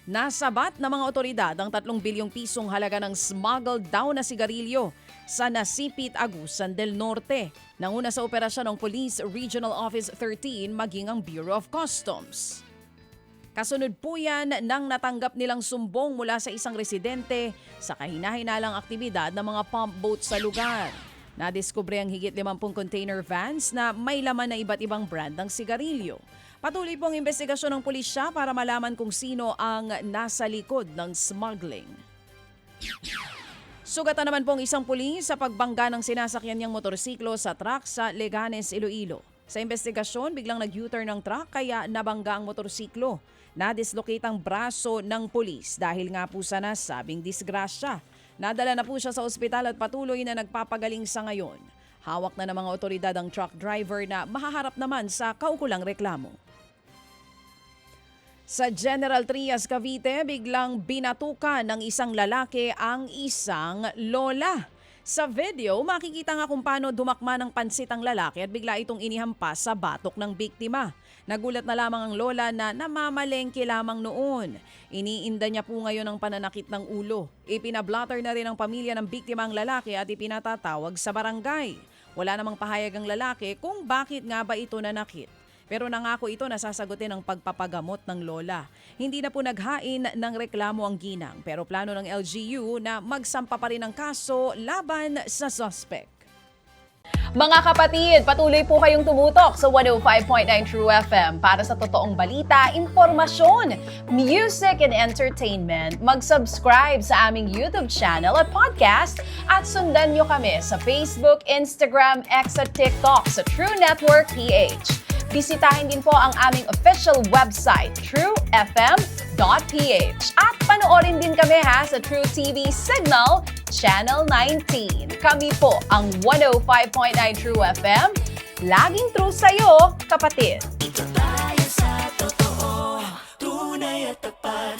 Nasabat ng mga otoridad ang 3 bilyong pisong halaga ng smuggled daw na sigarilyo sa Nasipit, Agusan del Norte. Nanguna sa operasyon ng Police Regional Office 13 maging ang Bureau of Customs. Kasunod po yan nang natanggap nilang sumbong mula sa isang residente sa kahinahinalang aktibidad ng mga pump boat sa lugar. Nadiskubre ang higit 50 container vans na may laman na iba't ibang brand ng sigarilyo. Patuloy pong investigasyon ng pulisya para malaman kung sino ang nasa likod ng smuggling. Sugatan naman pong isang pulis sa pagbangga ng sinasakyan niyang motorsiklo sa truck sa Leganes, Iloilo. Sa investigasyon, biglang nag-U-turn ng truck kaya nabangga ang motorsiklo. Nadislocate ang braso ng pulis dahil nga po sa nasabing disgrasya. Nadala na po siya sa ospital at patuloy na nagpapagaling sa ngayon. Hawak na ng mga otoridad ang truck driver na mahaharap naman sa kaukulang reklamo. Sa General Trias, Cavite, biglang binatukan ng isang lalaki ang isang lola. Sa video, makikita nga kung paano dumakma ng pansit ang lalaki at bigla itong inihampas sa batok ng biktima. Nagulat na lamang ang lola na namamalengke lamang noon. Iniinda niya po ngayon ang pananakit ng ulo. Ipinablatter na rin ng pamilya ng biktima ang lalaki at ipinatatawag sa barangay. Wala namang pahayag ang lalaki kung bakit nga ba ito nanakit. Pero nangako ito na sasagutin ang pagpapagamot ng lola. Hindi na po naghain ng reklamo ang ginang pero plano ng LGU na magsampa pa rin ng kaso laban sa suspect. Mga kapatid, patuloy po kayong tumutok sa 105.9 True FM para sa totoong balita, impormasyon, music and entertainment. Mag-subscribe sa aming YouTube channel at podcast at sundan nyo kami sa Facebook, Instagram, X at TikTok sa True Network PH. Bisitahin din po ang aming official website, truefm.ph. At panoorin din kami sa True TV Signal, Channel 19. Kami po ang 105.9 True FM. Laging true sa'yo, kapatid.